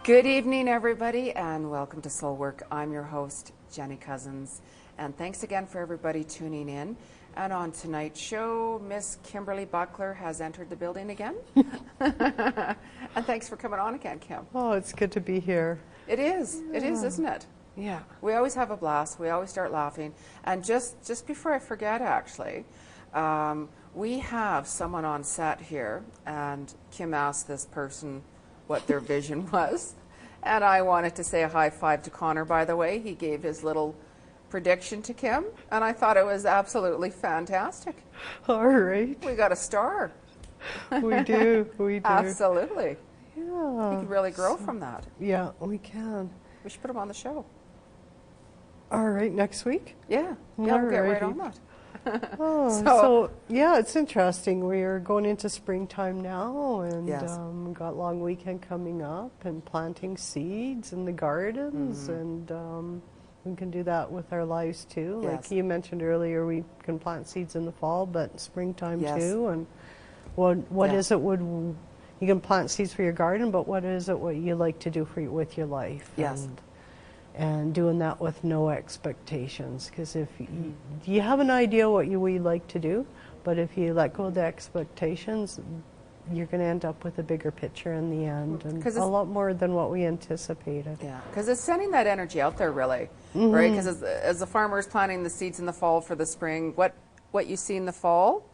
Good evening, everybody, and welcome to Soul Work. I'm your host, Jeni Cousins, and thanks again for everybody tuning in. And on tonight's show, Miss Kimberly Buckler has entered the building again. And thanks for coming on again, Kim. Oh, it's good to be here. It is. Yeah. It is, isn't it? Yeah. We always have a blast. We always start laughing. And just before I forget, actually, we have someone on set here, and Kim asked this person what their vision was. And I wanted to say a high five to Connor, by the way. He gave his little prediction to Kim, and I thought it was absolutely fantastic. All right. We got a star. We do. We do. Absolutely. Yeah. He could really grow from that. Yeah, we can. We should put him on the show. All right, next week? Yeah. Yeah, we'll get right on that. Oh, so yeah, it's interesting. We are going into springtime now, and Yes. We've got long weekend coming up, and planting seeds in the gardens, and we can do that with our lives too. Yes. Like you mentioned earlier, we can plant seeds in the fall, but springtime Yes. too. And what Yeah. is it? You can plant seeds for your garden, but what is it? What you like to do with your life? Yes. And doing that with no expectations, because if you have an idea what we like to do, but if you let go of the expectations, you're going to end up with a bigger picture in the end, and a lot more than what we anticipated. Yeah, because it's sending that energy out there, really, right? Because as the farmer is planting the seeds in the fall for the spring, what you see in the fall,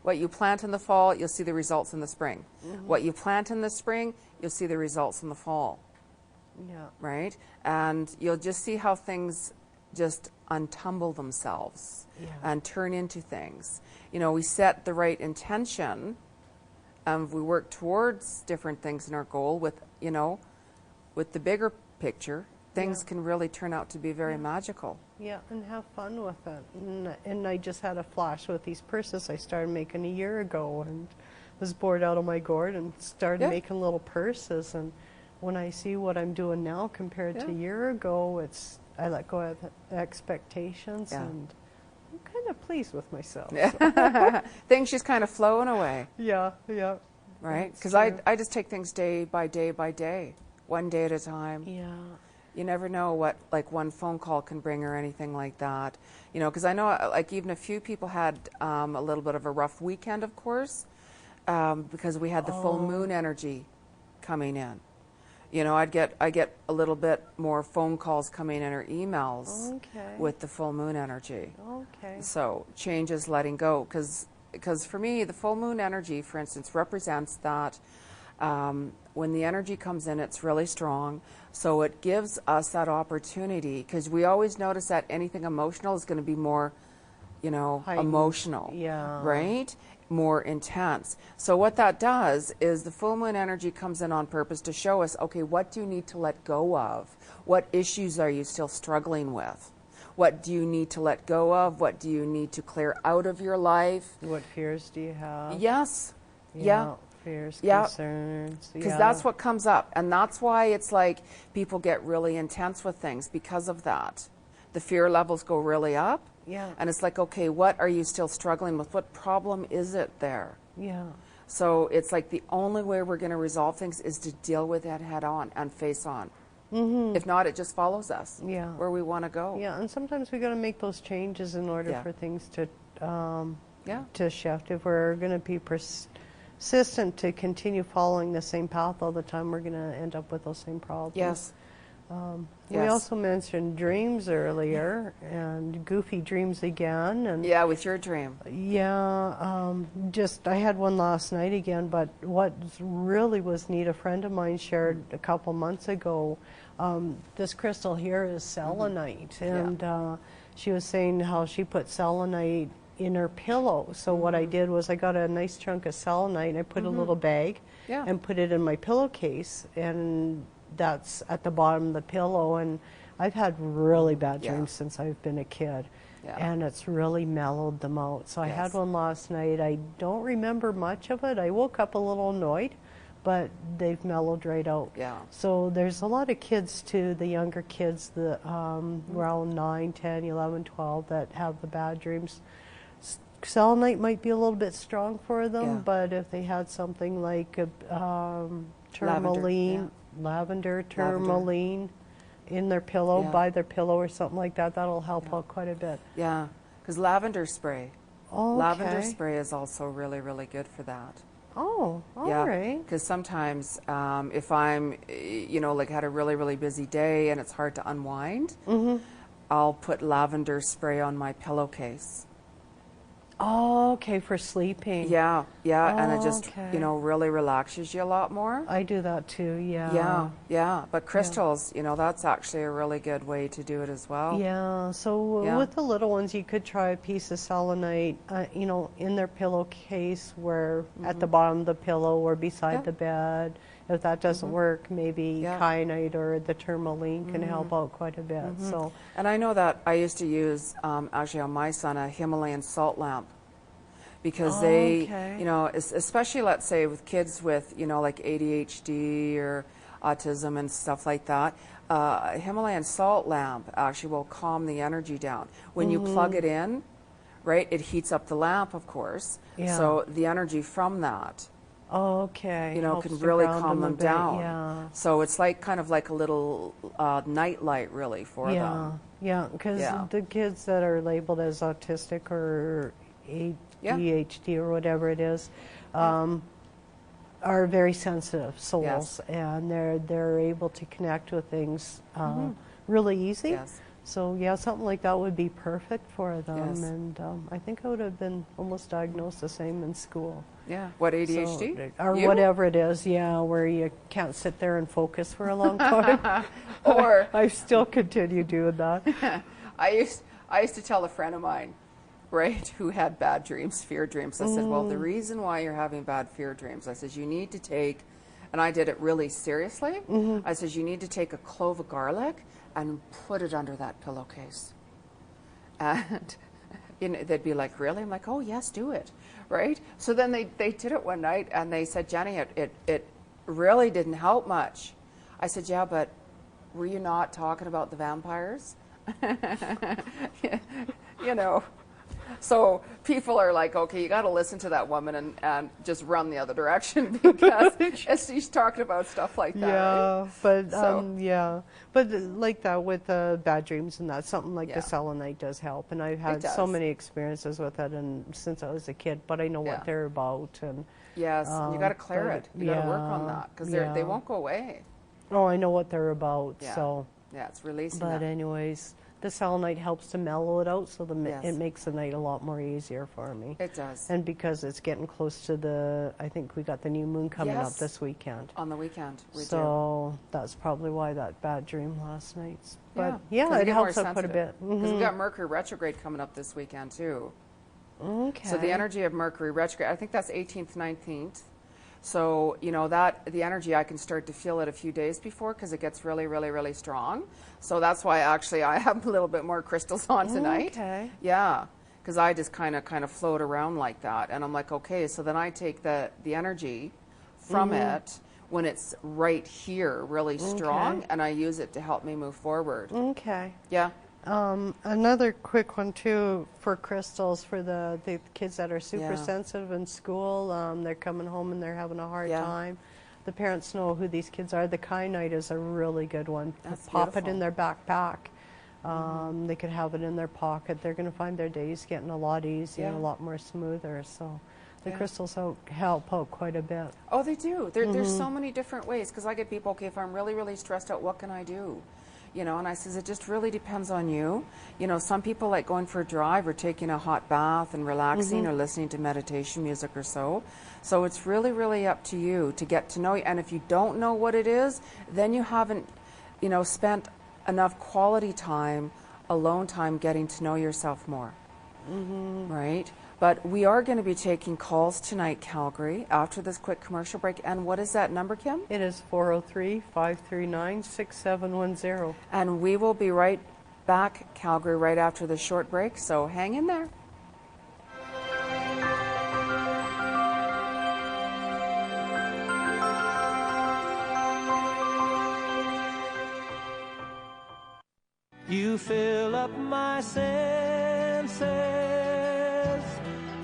what you plant in the fall, you'll see the results in the spring. What you plant in the spring, you'll see the results in the fall. Yeah. Right? And you'll just see how things just untumble themselves and turn into things. You know, we set the right intention, we work towards different things in our goal with the bigger picture, things can really turn out to be very magical. Yeah, and have fun with it. And I just had a flash with these purses I started making a year ago, and was bored out of my gourd and started making little purses. And when I see what I'm doing now compared to a year ago, I let go of expectations, and I'm kind of pleased with myself. Things just kind of flowing away. Yeah, yeah. Right? Because I just take things day by day by day, one day at a time. Yeah. You never know what, like, one phone call can bring or anything like that. You know, because I know, like, even a few people had a little bit of a rough weekend, of course, because we had the full moon energy coming in. You know, I get a little bit more phone calls coming in or emails with the full moon energy. Okay. So changes, letting go, because for me, the full moon energy, for instance, represents that when the energy comes in, it's really strong. So it gives us that opportunity, because we always notice that anything emotional is going to be more, heightened. Emotional, right? More intense. So what that does is the full moon energy comes in on purpose to show us, okay, what do you need to let go of? What issues are you still struggling with? What do you need to let go of? What do you need to clear out of your life? What fears do you have? Yes. Fears, concerns. Because that's what comes up. And that's why it's like people get really intense with things because of that. The fear levels go really up. Yeah. And it's like, okay, what are you still struggling with? What problem is it there? Yeah. So it's like the only way we're going to resolve things is to deal with it head on and face on. If not, it just follows us where we want to go. Yeah, and sometimes we got to make those changes in order for things to shift. If we're going to be persistent to continue following the same path all the time, we're going to end up with those same problems. Yes. We also mentioned dreams earlier, and goofy dreams again. And with your dream. I had one last night again, but what really was neat, a friend of mine shared a couple months ago, this crystal here is selenite, and she was saying how she put selenite in her pillow. So what I did was I got a nice chunk of selenite, and I put a little bag and put it in my pillowcase, and that's at the bottom of the pillow. And I've had really bad dreams since I've been a kid, and it's really mellowed them out. So I had one last night. I don't remember much of it. I woke up a little annoyed, but they've mellowed right out. So there's a lot of kids too, the younger kids, the around 9, 10, 11, 12, that have the bad dreams. Selenite might be a little bit strong for them, but if they had something like tourmaline, lavender, tourmaline in their pillow, by their pillow or something like that. That'll help out quite a bit. Yeah, because lavender spray. Okay. Lavender spray is also really, really good for that. Oh, all right. Because sometimes if I'm, like had a really, really busy day and it's hard to unwind, I'll put lavender spray on my pillowcase. Oh, okay, for sleeping. Yeah, and it Oh, just, okay. really relaxes you a lot more. I do that too, yeah. Yeah. But crystals, that's actually a really good way to do it as well. Yeah, so with the little ones, you could try a piece of selenite, in their pillowcase where at the bottom of the pillow or beside the bed. If that doesn't work, maybe kyanite or the tourmaline can help out quite a bit. So, and I know that I used to use, actually on my son, a Himalayan salt lamp. Because they, especially let's say with kids with, like ADHD or autism and stuff like that, a Himalayan salt lamp actually will calm the energy down. When you plug it in, right, it heats up the lamp, of course. Yeah. So the energy from that, can really calm them down. Yeah. So it's like kind of like a little night light, really, for them. Yeah, because the kids that are labeled as autistic or ADHD or whatever it is, are very sensitive souls, and they're able to connect with things really easy. Yes. So something like that would be perfect for them. And I think I would have been almost diagnosed the same in school. Yeah. What, ADHD? So, or whatever it is, where you can't sit there and focus for a long time. Or I still continue doing that. I used to tell a friend of mine, right, who had bad dreams, fear dreams. I said, well, the reason why you're having bad fear dreams, I said, you need to take, and I did it really seriously, I said, you need to take a clove of garlic and put it under that pillowcase. And they'd be like, really? I'm like, oh, yes, do it, right? So then they did it one night, and they said, Jenny, it really didn't help much. I said, yeah, but were you not talking about the vampires? So people are like, okay, you got to listen to that woman and just run the other direction because she's talking about stuff like that. Yeah, right? but but like that with bad dreams and that, something like the selenite does help. And I've had so many experiences with it, and since I was a kid, but I know what they're about. And yes, you got to clear it. You got to work on that because they won't go away. Oh, I know what they're about. Yeah. So it's releasing. But that. anyways. The selenite helps to mellow it out, so it makes the night a lot more easier for me. It does. And because it's getting close to I think we got the new moon coming up this weekend. On the weekend, we do. That's probably why that bad dream last night. But it helps out quite a bit. Because we've got Mercury retrograde coming up this weekend too. Okay. So the energy of Mercury retrograde, I think that's 18th, 19th. So, that the energy, I can start to feel it a few days before because it gets really, really, really strong. So that's why actually I have a little bit more crystals on tonight. Okay. Yeah, because I just kind of float around like that. And I'm like, okay, so then I take the energy from it when it's right here really strong, and I use it to help me move forward. Okay. Yeah. Another quick one too for crystals for the kids that are super sensitive in school. They're coming home and they're having a hard time. The parents know who these kids are. The kyanite is a really good one. That's Pop beautiful. it in their backpack. They could have it in their pocket. They're going to find their days getting a lot easier and a lot more smoother. So the crystals help out quite a bit. Oh, they do. There's so many different ways because I get people, okay, if I'm really, really stressed out, what can I do? And I says, it just really depends on you. Some people like going for a drive or taking a hot bath and relaxing or listening to meditation music or so. So it's really, really up to you to get to know you. And if you don't know what it is, then you haven't, spent enough quality time, alone time, getting to know yourself more. Right? But we are going to be taking calls tonight, Calgary, after this quick commercial break. And what is that number, Kim? It is 403-539-6710. And we will be right back, Calgary, right after this short break. So hang in there. You fill up my senses.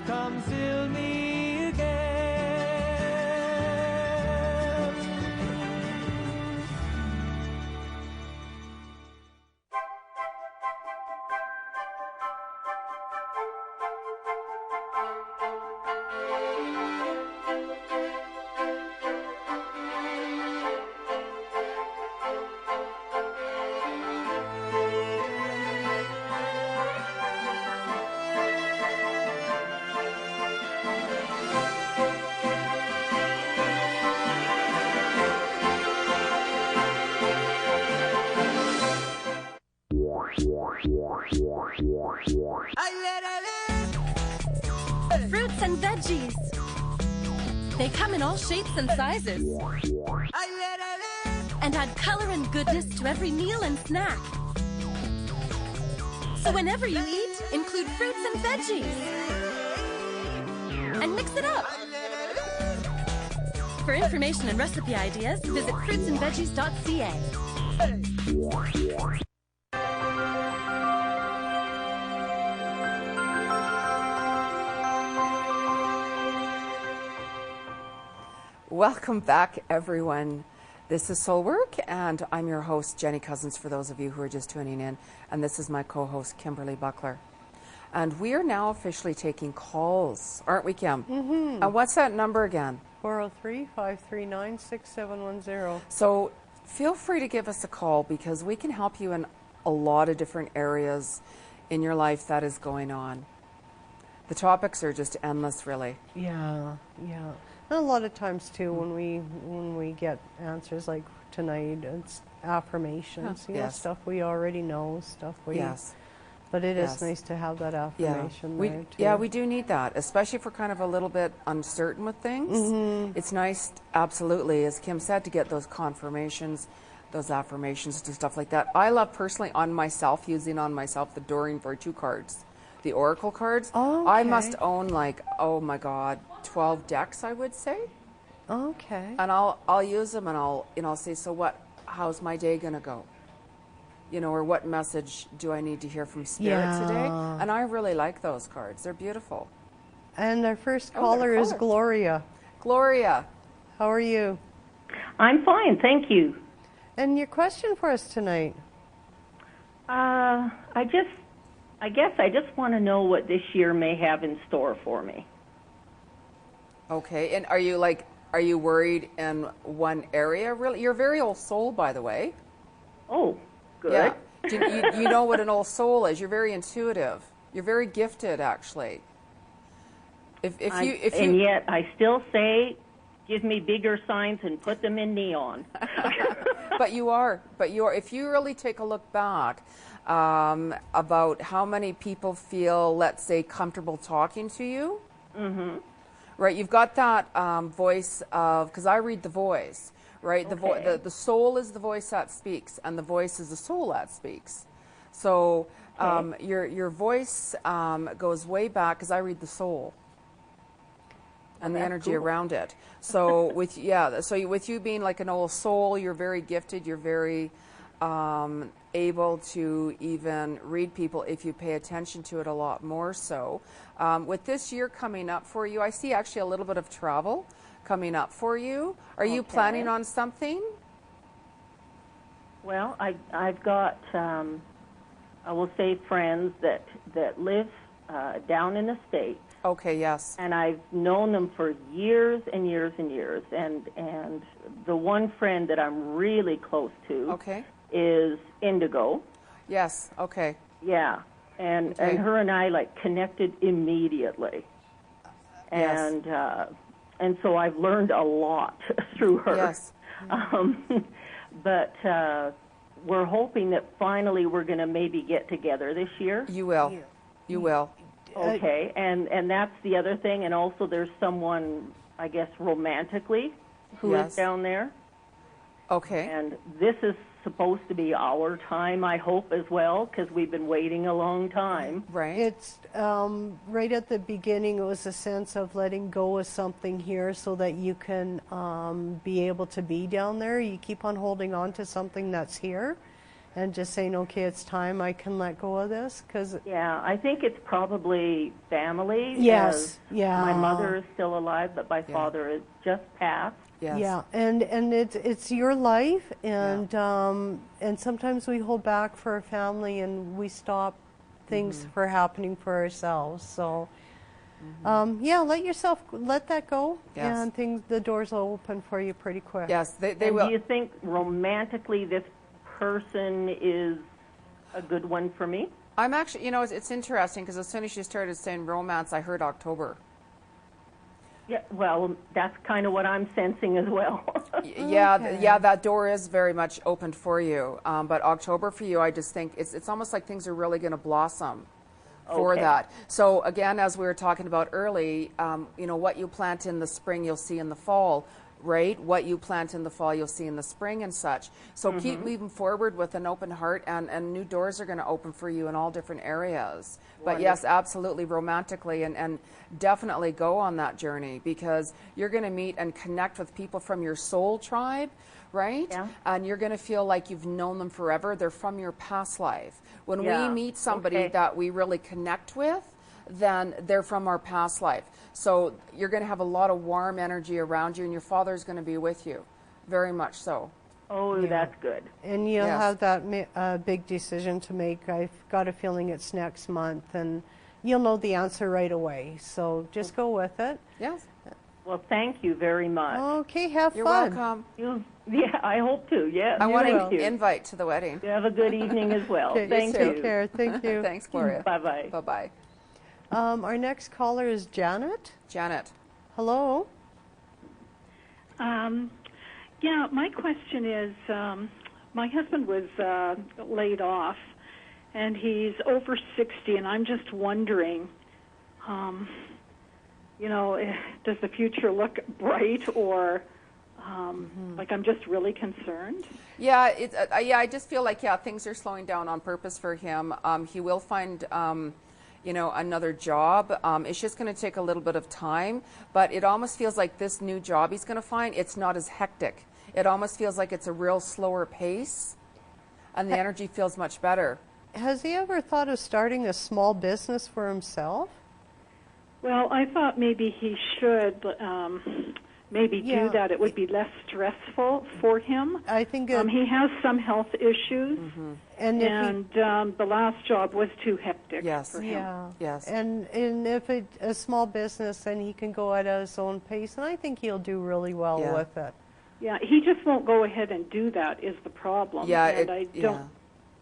Come fill me again. and veggies. They come in all shapes and sizes and add color and goodness to every meal and snack. So whenever you eat, include fruits and veggies. And mix it up. For information and recipe ideas, visit fruitsandveggies.ca. Welcome back, everyone. This is Soul Work, and I'm your host, Jenny Cousins, for those of you who are just tuning in. And this is my co-host, Kimberly Buckler. And we are now officially taking calls, aren't we, Kim? Mm-hmm. And what's that number again? 403-539-6710. So feel free to give us a call, because we can help you in a lot of different areas in your life that is going on. The topics are just endless, really. Yeah. And a lot of times too, when we get answers like tonight, it's affirmations, Yes. stuff we already know, stuff we. Yes. But it Yes. is nice to have that affirmation we, there too. Yeah, we do need that, especially if we're kind of a little bit uncertain with things. Mm-hmm. It's nice, absolutely, as Kim said, to get those confirmations, those affirmations, and stuff like that. I love personally using on myself the Doreen Virtue cards, the Oracle cards. Oh, I okay. must own, like, oh my God, 12 decks, I would say. Okay. And I'll use them, and I'll say, so what? How's my day gonna go? Or what message do I need to hear from Spirit today? And I really like those cards. They're beautiful. And our first caller is Gloria. Gloria. How are you? I'm fine, thank you. And your question for us tonight? I guess I just want to know what this year may have in store for me. Okay, and are you worried in one area? Really, you're a very old soul, by the way. Oh, good. Yeah. You know what an old soul is. You're very intuitive. You're very gifted, actually. And yet I still say, give me bigger signs and put them in neon. But you are. If you really take a look back about how many people feel, let's say, comfortable talking to you. Mm-hmm. Right, you've got that voice of, because I read the voice, right? Okay. The soul is the voice that speaks, and the voice is the soul that speaks. So your voice goes way back, because I read the soul and the energy around it. So with you being like an old soul, you're very gifted. You're very able to even read people if you pay attention to it a lot more so. With this year coming up for you, I see actually a little bit of travel coming up for you. Are you planning on something? Well, I've got, I will say, friends that live down in the States. Okay, yes. And I've known them for years and years and years. And the one friend that I'm really close to is Indigo. Yes, okay. Yeah. And her and I connected immediately. And and so I've learned a lot through her. Yes. But we're hoping that finally we're going to maybe get together this year. You will. You will. Okay, and that's the other thing. And also there's someone, I guess, romantically who is down there. Okay. And this is supposed to be our time, I hope, as well, because we've been waiting a long time. Right. It's right at the beginning, it was a sense of letting go of something here so that you can be able to be down there. You keep on holding on to something that's here and just saying, okay, it's time, I can let go of this. Yeah, I think it's probably family. Yes, yeah. My mother is still alive, but my father is just passed. Yes. Yeah, and it's your life, and sometimes we hold back for our family, and we stop things for happening for ourselves. So, let that go, and the doors will open for you pretty quick. Yes, they will. Do you think romantically this person is a good one for me? I'm actually, it's interesting because as soon as you started saying romance, I heard October. Yeah, well, that's kind of what I'm sensing as well. Yeah, that door is very much opened for you. But October for you, I just think it's almost like things are really going to blossom for Okay. that. So again, as we were talking about early, you know, what you plant in the spring, you'll see in the fall, right? What you plant in the fall, you'll see in the spring and such. So keep moving forward with an open heart, and new doors are going to open for you in all different areas. But yes, absolutely, romantically, and definitely go on that journey, because you're going to meet and connect with people from your soul tribe, right? Yeah. And you're going to feel like you've known them forever. They're from your past life. When Yeah. we meet somebody Okay. that we really connect with, then they're from our past life. So you're going to have a lot of warm energy around you, and your father's going to be with you, very much so. Oh, that's good. And you'll Yes. have that big decision to make. I've got a feeling it's next month, and you'll know the answer right away. So just go with it. Yes. Well, thank you very much. Okay, have You're fun. welcome. Yeah, I hope to. Yes. I want Thank to you. invite to the wedding. You have a good evening as well. Okay, Thank too. you. Take care. Thank you. Thanks, Gloria. Bye-bye. Bye-bye. Our next caller is Janet. Janet. Hello. Yeah, my question is, my husband was laid off, and he's over 60, and I'm just wondering, you know, does the future look bright, or like I'm just really concerned? Yeah, I just feel like, things are slowing down on purpose for him. He will find, you know, another job. It's just going to take a little bit of time, but it almost feels like this new job he's going to find, it's not as hectic. It almost feels like it's a real slower pace, and the energy feels much better. Has he ever thought of starting a small business for himself? Well, I thought maybe he should maybe Yeah. do that. It would be less stressful for him. I think He has some health issues, and if he and the last job was too hectic Yes. for him. Yeah. Yes. And if it's a small business, then he can go at his own pace, and I think he'll do really well Yeah. with it. Yeah, he just won't go ahead and do that is the problem. Yeah, and I don't.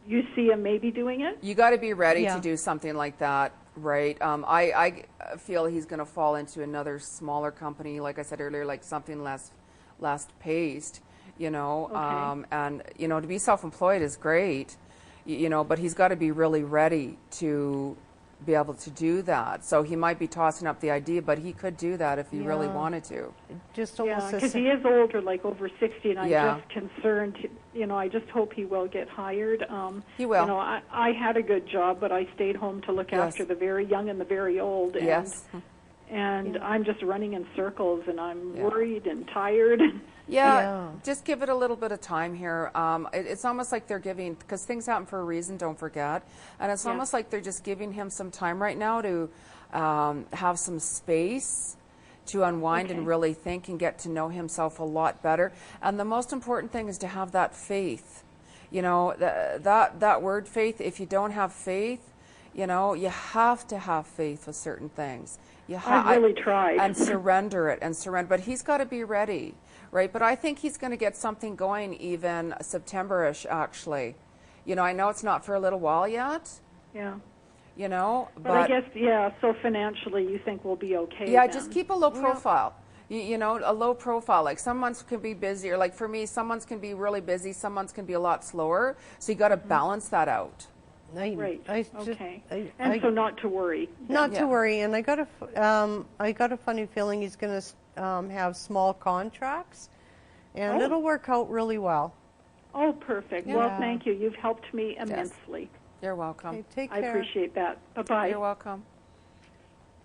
You see him maybe doing it? You got to be ready Yeah. to do something like that, right? I feel he's going to fall into another smaller company, like I said earlier, like something less paced, you know. Okay. And you know, to be self-employed is great, you know, but he's got to be really ready to be able to do that. So he might be tossing up the idea, but he could do that if he really Yeah. wanted to. Just Yeah, almost because he is older, like over 60, and I'm Yeah. just concerned. You know, I just hope he will get hired. He will. You know, I had a good job, but I stayed home to look Yes. after the very young and the very old. And, Yes. And I'm just running in circles, and I'm Yeah. worried and tired. Yeah, just give it a little bit of time here. It's almost like they're giving, because things happen for a reason, don't forget. And it's Yeah. almost like they're just giving him some time right now to have some space to unwind and Okay. really think and get to know himself a lot better. And the most important thing is to have that faith. You know, that word faith, if you don't have faith, you know, you have to have faith with certain things. I've really tried. And surrender it and surrender. But he's got to be ready, right? But I think he's going to get something going even September-ish, actually. You know, I know it's not for a little while yet, Yeah. you know, But I guess, yeah, so financially you think we'll be okay yeah, then. just keep a low profile. You know, a low profile. Like some months can be busier. Like for me, some months can be really busy. Some months can be a lot slower. So you got to balance that out. Right. Okay. I- And so not to worry. Not Yeah. to worry, and I got a funny feeling he's going to have small contracts, and Oh. it'll work out really well. Oh, perfect. Well, Yeah. thank you. You've helped me immensely. You're welcome. Okay, take I care. appreciate that. Bye-bye. You're welcome.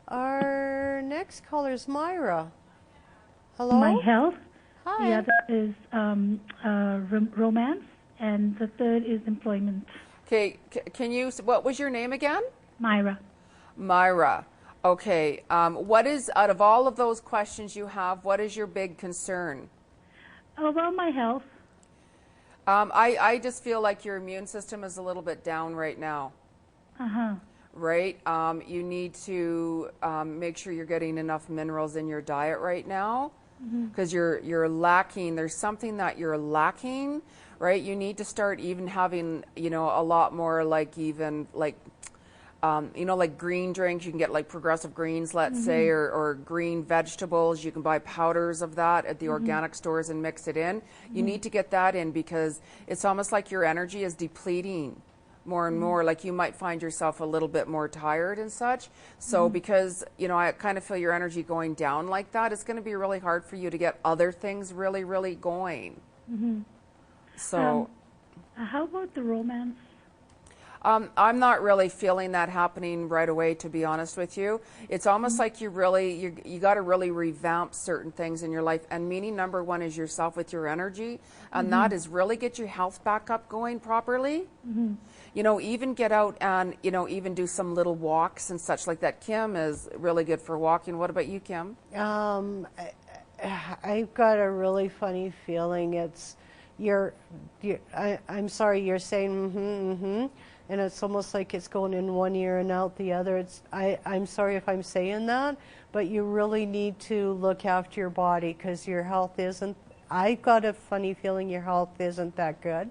Our next caller is Myra. Hello. My health. Hi. The other is romance, and the third is employment. Okay, can you, what was your name again? Myra. Myra. Okay, what is, out of all of those questions you have, what is your big concern? Oh, well, my health. I just feel like your immune system is a little bit down right now. Right? You need to make sure you're getting enough minerals in your diet right now, because you're lacking. There's something that you're lacking, right? You need to start even having, you know, a lot more like even like, you know, like green drinks. You can get like progressive greens, let's say, or green vegetables. You can buy powders of that at the organic stores and mix it in. You need to get that in because it's almost like your energy is depleting more and more. Like you might find yourself a little bit more tired and such. So because, you know, I kind of feel your energy going down like that, it's going to be really hard for you to get other things really, really going. So How about the romance? I'm not really feeling that happening right away, to be honest with you. It's almost like you got to really revamp certain things in your life. And meaning number one is yourself with your energy. And that is really get your health back up going properly. You know, even get out and, you know, even do some little walks and such like that. Kim is really good for walking. What about you, Kim? I've got a really funny feeling. It's I'm sorry, you're saying and it's almost like it's going in one ear and out the other. I'm sorry if I'm saying that, but you really need to look after your body because your health isn't. I've got a funny feeling your health isn't that good,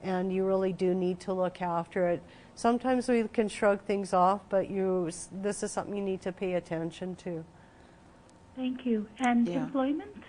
and you really do need to look after it. Sometimes we can shrug things off, but this is something you need to pay attention to. Thank you. And employment?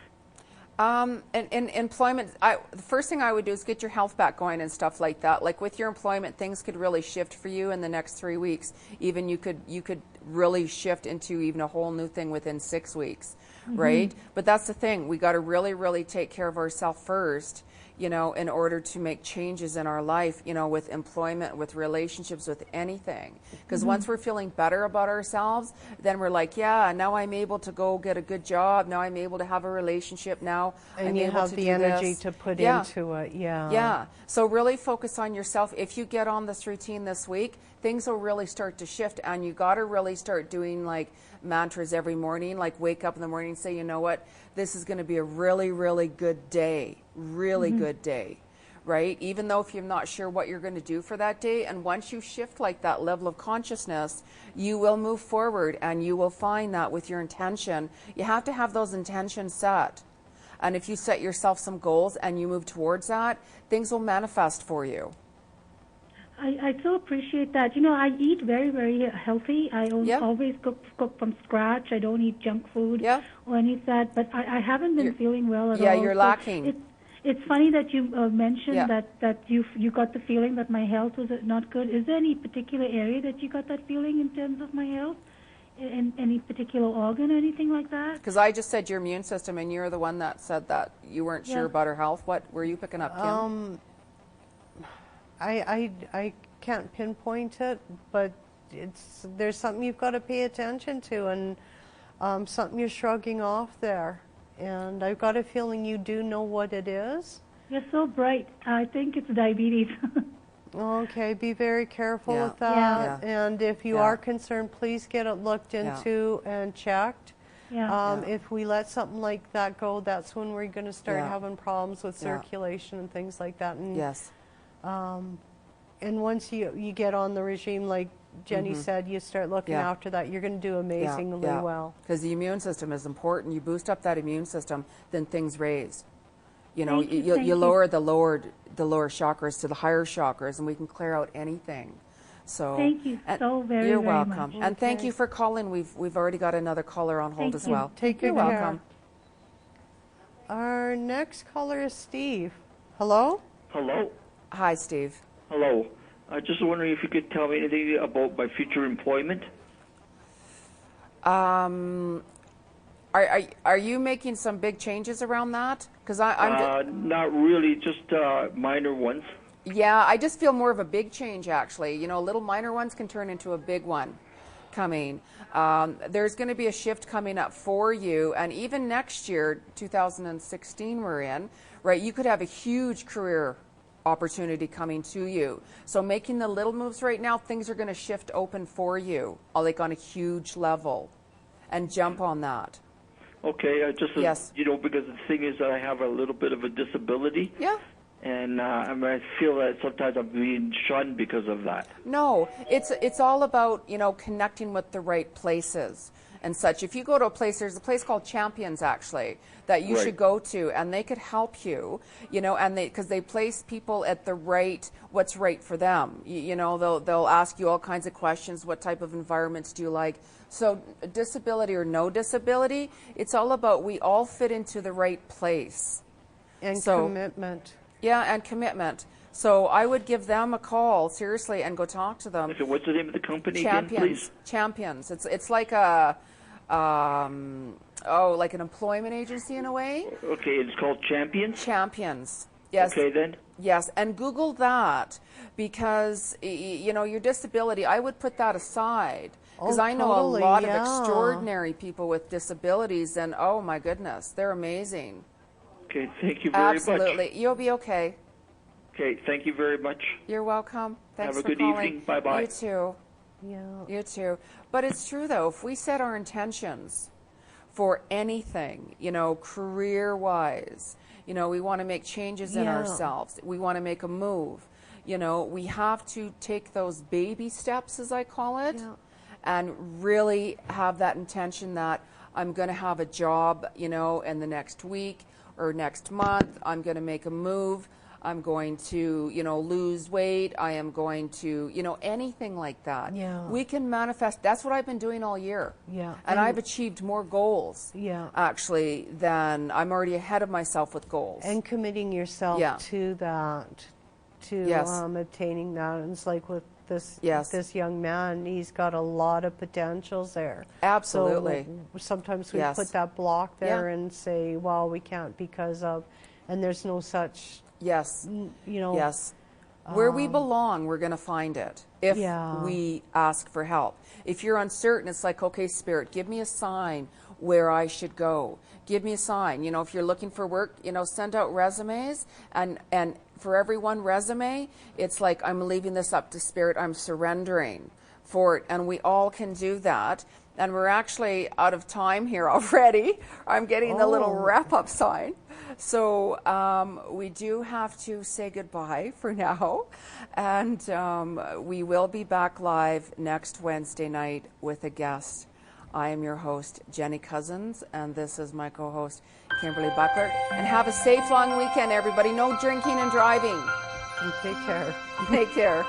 And employment, the first thing I would do is get your health back going and stuff like that. Like with your employment, things could really shift for you in the next 3 weeks. Even you could really shift into even a whole new thing within 6 weeks, right? But that's the thing. We got to really, really take care of ourselves first, you know, in order to make changes in our life, you know, with employment, with relationships, with anything. Because once we're feeling better about ourselves, then we're like, yeah, now I'm able to go get a good job. Now I'm able to have a relationship. Now and I'm you able have to the do energy this. to put into it. Yeah. So really focus on yourself. If you get on this routine this week, things will really start to shift, and you got to really start doing like mantras every morning, like wake up in the morning and say, you know what, this is going to be a really, really good day, really good day, right? Even though if you're not sure what you're going to do for that day, and once you shift like that level of consciousness, you will move forward, and you will find that with your intention, you have to have those intentions set. And if you set yourself some goals and you move towards that, things will manifest for you. I so appreciate that. You know, I eat very, very healthy. I always cook from scratch. I don't eat junk food or any of that. But I haven't been feeling well at all. Yeah, you're lacking. It's funny that you mentioned that you got the feeling that my health was not good. Is there any particular area that you got that feeling in terms of my health? In any particular organ or anything like that? Because I just said your immune system, and you're the one that said that you weren't sure about her health. What were you picking up, Kim? I can't pinpoint it, but there's something you've got to pay attention to, and something you're shrugging off there. And I've got a feeling you do know what it is. You're so bright. I think it's diabetes. Okay, be very careful with that. And if you are concerned, please get it looked into and checked. If we let something like that go, that's when we're going to start having problems with circulation and things like that. And, and once you get on the regime, like Jenny said, you start looking after that, you're going to do amazingly well. Because the immune system is important. You boost up that immune system, then things raise. You know, you lower the lower chakras to the higher chakras, and we can clear out anything. So thank you so very, you're very welcome. much. And thank you for calling. We've already got another caller on hold as well. Take good You're care. welcome. Our next caller is Steve. Hello? Hello. Hi, Steve. Hello. I just wondering if you could tell me anything about my future employment. Are you making some big changes around that? Because I'm not really, just minor ones. Yeah, I just feel more of a big change, actually. You know, little minor ones can turn into a big one coming. There's going to be a shift coming up for you, and even next year, 2016 we're in, right, you could have a huge career opportunity coming to you. So making the little moves right now, things are going to shift open for you, like on a huge level, and jump on that. Okay, you know, because the thing is that I have a little bit of a disability. Yeah. And I feel that sometimes I'm being shunned because of that. No, it's all about, you know, connecting with the right places and such. If you go to a place, there's a place called Champions, actually, that you should go to, and they could help you, you know, and because they place people at the right, what's right for them. You know, they'll ask you all kinds of questions. What type of environments do you like? So disability or no disability, it's all about we all fit into the right place. And commitment. Yeah, and commitment. So I would give them a call, seriously, and go talk to them. So what's the name of the company Champions. again, please? Champions. It's like a, like an employment agency in a way. Okay, it's called Champions? Champions. Yes. Okay, then. Yes, and Google that, because, you know, your disability, I would put that aside. Because I know totally, a lot of extraordinary people with disabilities, and oh my goodness, they're amazing. Okay, thank you very much. Absolutely. You'll be okay. Okay, thank you very much. You're welcome. Thanks Have a for good calling. evening. Bye-bye. You too. Yeah. You too. But it's true, though, if we set our intentions for anything, you know, career-wise, you know, we want to make changes in ourselves. We want to make a move. You know, we have to take those baby steps, as I call it, and really have that intention that I'm going to have a job, you know, in the next week or next month. I'm going to make a move. I'm going to, you know, lose weight. I am going to, you know, anything like that. Yeah. We can manifest. That's what I've been doing all year. Yeah. And I've achieved more goals, Yeah. actually, than I'm already ahead of myself with goals. And committing yourself to that, to obtaining that. And it's like with this this young man, he's got a lot of potentials there. Absolutely. So sometimes we put that block there and say, well, we can't because of, and there's no such, you know. Where we belong, we're going to find it if we ask for help. If you're uncertain, it's like, okay, Spirit, give me a sign where I should go. Give me a sign. You know, if you're looking for work, you know, send out resumes, and for every one resume, it's like, I'm leaving this up to Spirit. I'm surrendering for it, and we all can do that. And we're actually out of time here already. I'm getting the little wrap-up sign. So we do have to say goodbye for now. And we will be back live next Wednesday night with a guest. I am your host, Jeni Cousins, and this is my co-host, Kimberly Buckler. And have a safe, long weekend, everybody. No drinking and driving. And take care. Take care.